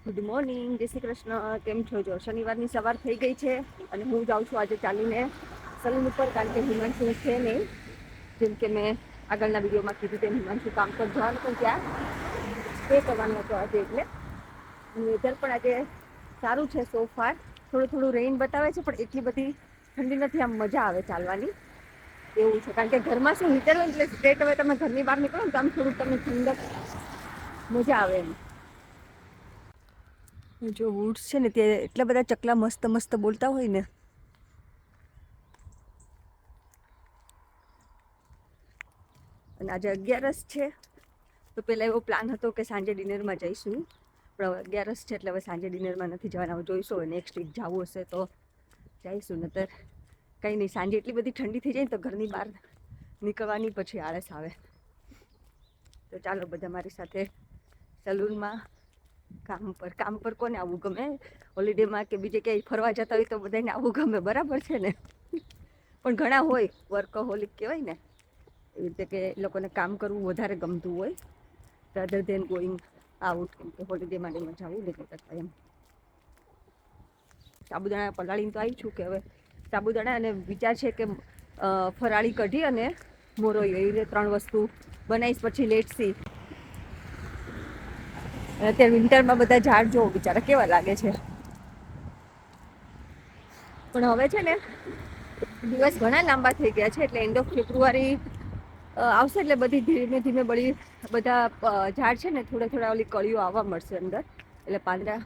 Good morning, જય શ્રી કૃષ્ણ. કેમ છો? જો શનિવારની સવાર થઈ ગઈ છે અને હું જાઉં છું આજે ચાલીને સલૂન ઉપર, કારણ કે હિમાંશુ છે નહીં. જેમ કે મેં આગળના વિડીયોમાં કીધું તેમ હિમાંશુ કામ પર જવાનું પણ ત્યાં સ્ટે કરવાનું હતો આજે. એટલે વેધર પણ આજે સારું છે સો ફાર. થોડું થોડું રેઇન બતાવે છે પણ એટલી બધી ઠંડી નથી. આમ મજા આવે ચાલવાની એવું છે, કારણ કે ઘરમાં શું હીટર હોય એટલે સ્ટ્રેટ હવે તમે ઘરની બહાર નીકળો ને તો આમ થોડુંક તમને ઠંડક મજા આવે એમ. જો વુડ્સ છે ને ત્યાં એટલા બધા ચકલા મસ્ત મસ્ત બોલતા હોય ને. અને આજે 11 છે તો પહેલાં એવો પ્લાન હતો કે સાંજે ડિનરમાં જઈશું, પણ હવે 11 છે એટલે હવે સાંજે ડિનરમાં નથી જવાના. હવે જોઈશું, હવે નેક્સ્ટ વીક જવું હશે તો જઈશું, નહીતર કંઈ નહીં. સાંજે એટલી બધી ઠંડી થઈ જાય ને તો ઘરની બહાર નીકળવાની પછી આળસ આવે. તો ચાલો બધા મારી સાથે સલૂનમાં કામ પર કોને આવવું ગમે? હોલિડેમાં કે બીજે ક્યાંય ફરવા જતા હોય તો બધાને આવવું ગમે, બરાબર છે ને? પણ ઘણા હોય વર્કહોલિક કહેવાય ને, એવી રીતે કે એ લોકોને કામ કરવું વધારે ગમતું હોય રાધર ધેન ગોઈંગ આઉટ. કેમ કે હોલિડે માટે મજા આવું નથી કરતા એમ. સાબુદાણા પલાળીને તો આવી છું કે હવે સાબુદાણા, અને વિચાર છે કે ફરાળી કઢી અને મોરોઈ, એ રીતે 3 વસ્તુ બનાવીશ. પછી લેટ સી. અત્યારે વિન્ટરમાં બધા ઝાડ જો બિચારા કેવા લાગે છે. પણ હવે છે ને દિવસ ઘણા લાંબા થઈ ગયા છે, એટલે એન્ડ ઓફ ફેબ્રુઆરી આવશે એટલે બધી ધીમે ધીમે બધા ઝાડ છે ને થોડા ઓલી કળીઓ આવવા મળશે અંદર. એટલે પાંદડા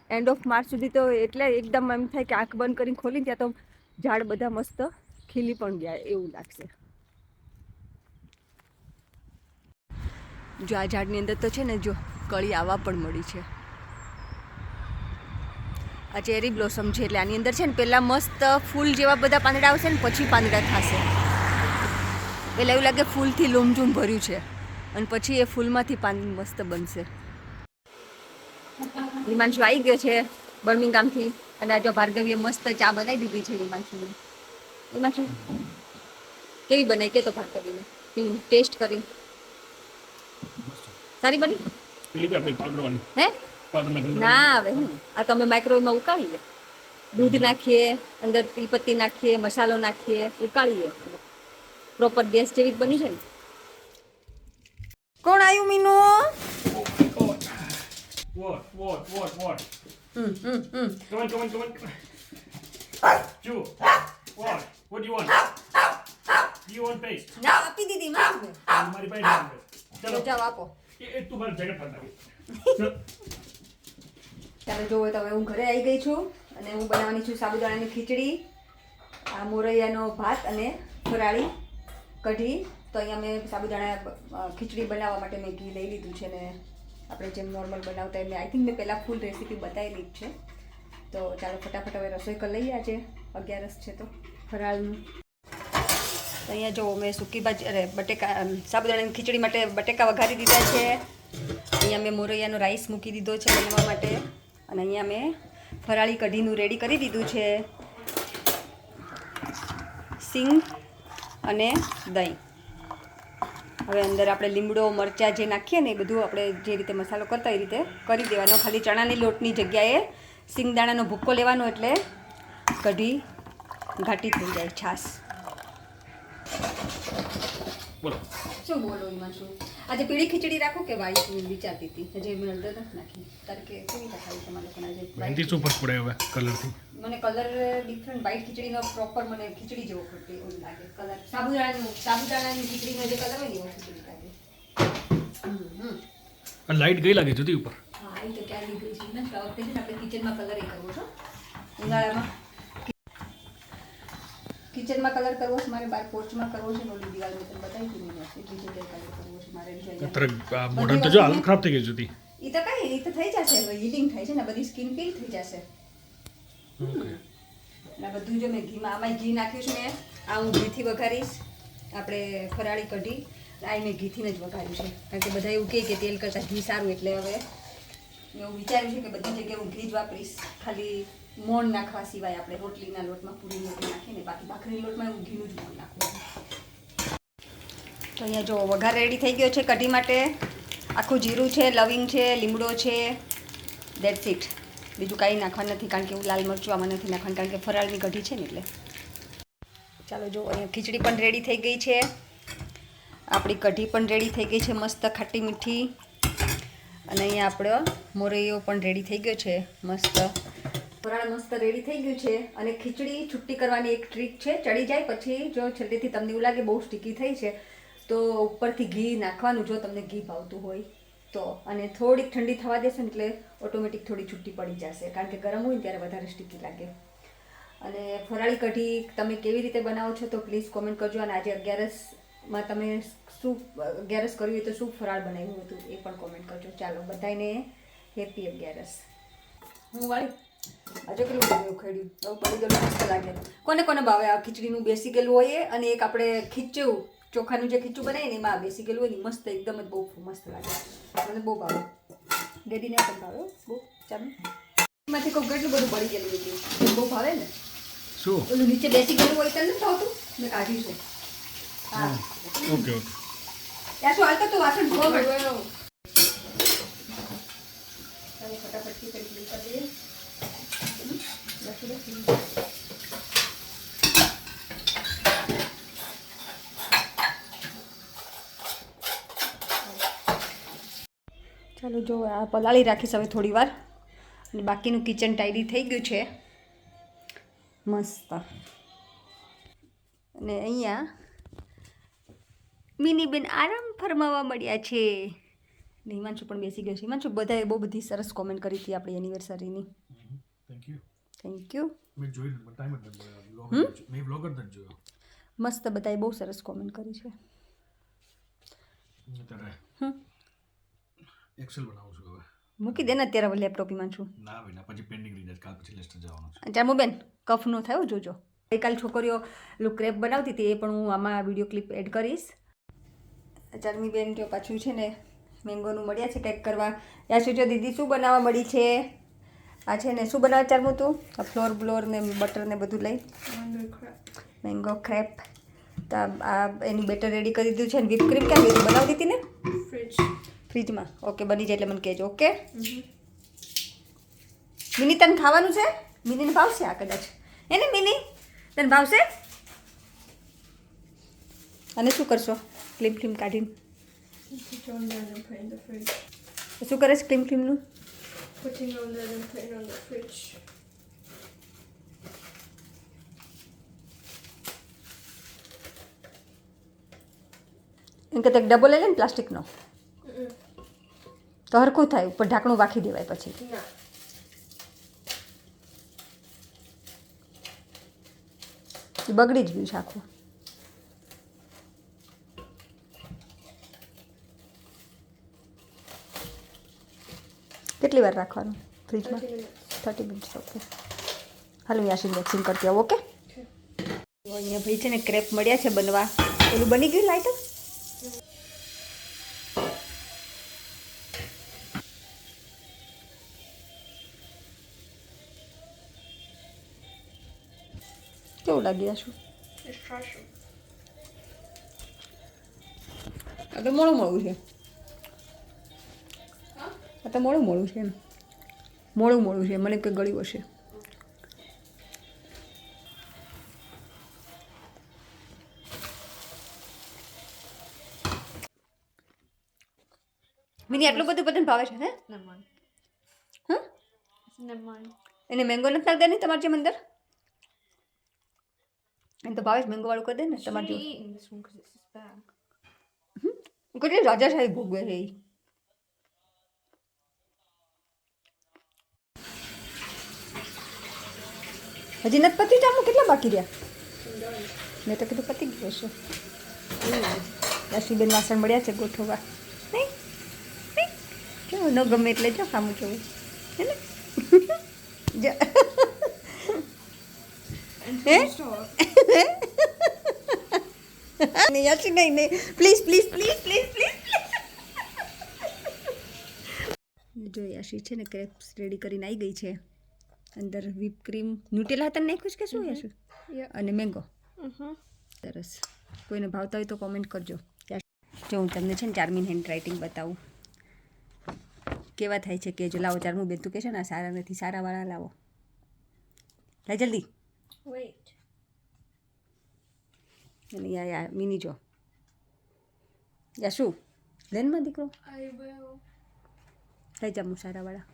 એન્ડ ઓફ માર્ચ સુધી તો એટલે એકદમ એમ થાય કે આંખ બંધ કરીને ખોલીને ત્યાં તો ઝાડ બધા મસ્ત ખીલી પણ ગયા એવું લાગશે. જો આ ઝાડની અંદર તો છે ને જો કળી આવવા પણ મળી છે. આ ચેરી બ્લોસમ છે એટલે આની અંદર છે ને પહેલાં મસ્ત ફૂલ જેવા બધા પાંદડા આવશે ને પછી પાંદડા થશે. પહેલાં એવું લાગે ફૂલથી લૂમઝૂમ ભર્યું છે અને પછી એ ફૂલમાંથી પાન મસ્ત બનશે. હિમાંશુ આવી ગયો છે બર્મિંગહામથી, અને આ જો ભાર્ગવીએ મસ્ત ચા બનાવી દીધી છે હિમાંશુને. હિમાંશુ કેવી બનાવી કે તો ભાર્ગવીને ટેસ્ટ કરી? સારી બની? હે ના આવે આ તો અમે માઇક્રોવેવમાં ઉકાળીએ, દૂધ નાખીએ, અંદર તીલપત્તી નાખીએ, મસાલો નાખીએ, ઉકાળીએ. પ્રોપર ગેસ જેવી જ બની છે ને. કોણ આવ્યું Meenu? What? Come on. Ju, what do you want? Do you want paste? ના આપી દીધી મારે. हमारी पास ચલો જાવ આપો. ये तुम्हारी जगह पर लगी. ચાલો જોવો તો હવે હું ઘરે આવી ગઈ છું અને હું બનાવવાની છું સાબુદાણાની ખીચડી, આ મોરૈયાનો ભાત અને ફરાળી કઢી. તો અહીંયા મેં સાબુદાણા ખીચડી બનાવવા માટે મેં ઘી લઈ લીધું છે ને આપણે જેમ નોર્મલ બનાવતા એમ આઈ થિંક મેં પહેલાં ફૂલ રેસીપી બતાવેલી જ છે. તો ચાલો ફટાફટ હવે રસોઈ કરી લઈએ. આજે 11 છે તો ફરાળનું. તો અહીંયા જો મેં સૂકી ભાજી બટેકા સાબુદાણાની ખીચડી માટે બટેકા વઘારી દીધા છે. અહીંયા મેં મોરૈયાનો રાઈસ મૂકી દીધો છે બનાવવા માટે, અને અહીંયા મેં ફરાળી કઢીનું રેડી કરી દીધું છે. સિંગ અને દહીં. હવે અંદર આપણે લીમડો મરચાં જે નાખીએ ને એ બધું આપણે જે રીતે મસાલો કરતા એ રીતે કરી દેવાનો. ખાલી ચણાની લોટની જગ્યાએ સિંગદાણાનો ભૂક્કો લેવાનો એટલે કઢી ઘાટી થઈ જાય. છાશ बोलो. શું બોલો હિમાંશુ? આજે પીળી ખીચડી રાખો કે વાઈટ વિચારતી હતી? હજી મેં અંદર નથી નાખી. તારે કે કેવી રીતે ખાવી તમારે પણ આજે? મહેંદી શું ફરક પડે હવે કલરથી? મને કલર ડિફરન્ટ, વ્હાઈટ ખીચડીનો પ્રોપર મને ખીચડી જેવો ખોટી એવું લાગે કલર. સાબુદાણાની ખીચડીનો જે કલર હોય ને એવો ખીચડી લાગે. આ લાઈટ ગઈ લાગે જુદી ઉપર. હા એ તો ક્યારે નીકળી છે ને. આ વખતે છે ને આપણે કિચનમાં કલર કરવો છે ઉનાળામાં. કિચનમાં કલર કરવો છે મારે, બાર પોર્ચમાં કરવો છે. ઓલી દિવાલ મેં તમને બતાવી હતી ને, એટલી જગ્યાએ કલર કરવો છે મારે. મોઢા તો જો હાલત ખરાબ થઈ ગઈ જુદી. એ તો કઈ એ તો થઈ જશે, હીટિંગ થાય છે ને, બધી સ્કિન પીલ થઈ જશે. અને બધું જો મેં ઘીમાં આમાં ઘી નાખ્યું છે મેં. આ હું ઘીથી વઘારીશ આપણે ફરાળી કઢી. આ મેં ઘીથી જ વઘાર્યું છે, કારણ કે બધા એવું કહે કે તેલ કરતાં ઘી સારું. એટલે હવે મેં એવું વિચાર્યું છે કે બધી જગ્યાએ હું ઘી જ વાપરીશ, ખાલી મોણ નાખવા સિવાય. આપણે રોટલીના લોટમાં પૂરી રોટલી નાખીને બાકી ભાખરીના લોટમાં હું ઘીનું જ મોણ નાખું. તો અહીંયા જો વઘાર રેડી થઈ ગયો છે કઢી માટે. આખું જીરું છે, લવિંગ છે, લીમડો છે, દેટ્સ ઇટ. બીજું કાંઈ નાખવાનું નથી, કારણ કે એવું લાલ મરચું આમાં નથી નાખવાનું, કારણ કે ફરાળની કઢી છે ને એટલે. ચાલો જો અહીંયા ખીચડી પણ રેડી થઈ ગઈ છે, આપણી કઢી પણ રેડી થઈ ગઈ છે મસ્ત ખાટી મીઠી, અને અહીંયા આપણો મોરૈયો પણ રેડી થઈ ગયો છે મસ્ત. ફરાળ મસ્ત રેડી થઈ ગયું છે. અને ખીચડી છુટ્ટી કરવાની એક ટ્રીક છે, ચડી જાય પછી જો છેલ્લેથી તમને એવું લાગે બહુ સ્ટીકી થઈ છે તો ઉપરથી ઘી નાખવાનું, જો તમને ઘી ભાવતું હોય તો. અને થોડીક ઠંડી થવા દેશે ને એટલે ઓટોમેટિક થોડી છુટ્ટી પડી જશે, કારણ કે ગરમ હોય ને ત્યારે વધારે સ્ટીકી લાગે. અને ફરાળી કઢી તમે કેવી રીતે બનાવો છો તો પ્લીઝ કોમેન્ટ કરજો. અને આજે 11માં તમે શું 11 કર્યું હોય તો શું ફરાળ બનાવ્યું હતું એ પણ કોમેન્ટ કરજો. ચાલો બધાને હેપી 11. હું વાળી આજે કેટલું બધું ખેડ્યું, બહુ પડી ગયેલું મસ્ત લાગે. કોને કોને ભાવે આ ખીચડીનું બેસી ગયેલું હોય, અને એક આપણે ખીચું ચોખાનું જે ખીચું બનાવીએ ને એમાં બેસી ગયેલું હોય ને મસ્ત એકદમ જ બહુ મસ્ત લાગે. મને બહુ ભાવે, ડેડીને પણ ભાવે બહુ. ચાલો એમાંથી કોઈ કેટલું બધું પડી ગયેલું હતું, બહુ ભાવે ને. શું ઓલું નીચે બેસી ગયેલું હોય તને ભાવતું, મેં કાઢ્યું છે. હા ઓકે ઓકે. ત્યાં શું હાલતો તું વાસણ ધોવા માંડ. ચાલો ફટાફટ ખીચડી કરી દઈએ. ચાલો જો આ પલાળી રાખીશ હવે થોડી વાર, અને બાકીનું કિચન ટાઈડી થઈ ગયું છે મસ્ત. અને અહીંયા મિની બેન આરામ ફરમાવા મળ્યા છે. ને હિમાંશુ પણ બેસી ગયો છે. હિમાંશુ બધાએ બહુ બધી સરસ કોમેન્ટ કરી હતી આપણી એનિવર્સરીની. Thank you. Thank you. મેં જોયું પણ ટાઈમ જ નથી મળ્યો. મેં બ્લોગર જ જોયો. મસ્ત બધાએ બહુ સરસ કોમેન્ટ કરી છે. અત્યારે એક્સેલ બનાવું છું હવે. મૂકી દે ને અત્યારે લેપટોપ હિમાંશુ. ના ભાઈ ના, પછી પેન્ડિંગ રહી જાય, કાલ પછી લેસ્ટર જવાનું છે. ચામુ બેન કફ નો થયો જોજો. ગઈકાલ છોકરીઓ પેલું ક્રેપ બનાવતી હતી, એ પણ હું આમાં વિડીયો ક્લિપ એડ કરીશ. ચારમી બેન જો પાછું છે ને મેંગોનું મળ્યા છે કંઈક કરવા. યાશુ જો દીદી શું બનાવવા મળી છે. આ છે ને શું બનાવે ચારમું તું? આ ફ્લોર ને બટર ને બધું લઈ મેંગો ક્રેપ. તો આ એનું બેટર રેડી કરી દીધું છે. ને વ્હીપ ક્રીમ ક્યાં ગઈ બનાવી દીધી ને ફ્રીજમાં? ઓકે બની જાય એટલે મને કહેજો. ઓકે મિની તને ખાવાનું છે? મિનીને ભાવશે આ કદાચ. એને મિની તને ભાવશે? અને શું કરશો ક્લીમ ક્લીમ કાઢીને? શું કરે છે ક્લીમ ક્લીમનું? Putting on that and putting on the fridge. એમ કે એક ડબ્બો લઈ લે ને પ્લાસ્ટિકનો, તો હરખું થાય. ઉપર ઢાંકણું વાખી દેવાય પછી. No. એ બગડી જ ગયું છે આખું. કેટલી વાર રાખવાનું ફ્રીજમાં? 30 મિનિટ્સ. ઓકે હાલો યાશીન વેક્સિંગ કરતી આવું. ઓકે અહીંયા ભાઈ છે ને ક્રેપ મળ્યા છે બનવા. પેલું બની ગયું લાઈટર? કેવું લાગી યાશુ? Let's try some. આ તો મોડું છે. આ તો મોડું છે એમ. મોડું છે. મને કંઈ ગળ્યું હશે. મિની આટલું બધું બધાને ભાવે છે હે? Never mind. હા Never mind. એને મેંગો નથી નાખતા નહીં તમારી જેમ અંદર? એને તો ભાવે જ મેંગો વાળું કરી દે ને તમારે You're જેવું. eating this one because it's his bag. કેટલી રાજાશાહી ભોગવે છે એ. હજી નથી પતી જામું? કેટલા બાકી રહ્યા? મેં તો કીધું પતી ગયું હશે. યાશીબેન વાસણ મળ્યા છે ગોઠવવા. નહીં જો ન ગમે એટલે જો સામું જોવું હે ને. હે નહીં યાશી નહીં please please please please please. જો યાશી છે ને ક્રેપ્સ રેડી કરીને આવી ગઈ છે. અંદર વ્હીપ ક્રીમ ન્યુટેલા તને નાખ્યું છે કે શું યાશુ? અને મેંગો. સરસ. કોઈને ભાવતા હોય તો કોમેન્ટ કરજો. જો હું તમને છે ને ચારમીન હેન્ડ રાઇટિંગ બતાવું. કેવા થાય છે કે જો લાવો ચારમું બેન તું કહે છે ને આ સારા નથી, સારાવાળા લાવો. લાય જલ્દી. Wait. અને યા મિની જો યા શું લેનમાં દીકરો I will. લઈ જામું સારાવાળા.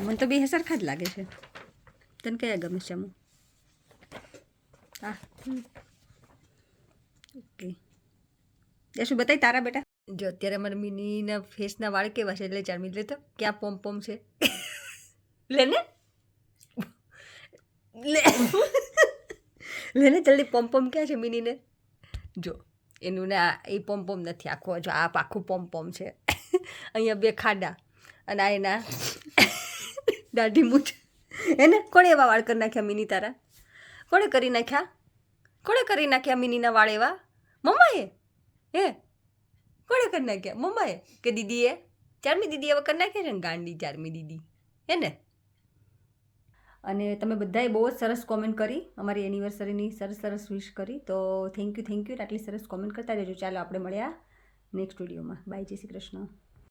મને તો બે સરખા જ લાગે છે. તને કયા ગમે છે જામું? હા ઓકે. શું બતાવી તારા બેટા? જો અત્યારે અમારા મિનીના ફેસના વાળ કેવા છે એટલે ચારમી લે તો ક્યાં પોમ પોમ છે લે ને લે ને જલ્દી પોમ પોમ ક્યાં છે મિનીને? જો એનું ને એ પોમ પોમ નથી આખું, જો આ આખું પોમ પોમ છે. અહીંયા બે ખાડા અને આ એના દાઢી મૂછ એને કોણે એવા વાળ કરી નાખ્યા મિની તારા? કોણે કરી નાખ્યા? કોણે કરી નાખ્યા મિનીના વાળ એવા? મમ્માએ? હે કોણે કરી નાખ્યા? મમ્માએ કે દીદીએ? ચારમી દીદી હવે કરી નાખ્યા છે ને ગાંડી ચારમી દીદી હે ને? અને તમે બધાએ બહુ જ સરસ કોમેન્ટ કરી, અમારી એનિવર્સરીની સરસ સરસ વિશ કરી, તો થેન્ક યુ આટલી સરસ કોમેન્ટ કરતા રહેજો. ચાલો આપણે મળ્યા નેક્સ્ટ વિડીયોમાં. બાય, જય શ્રી કૃષ્ણ.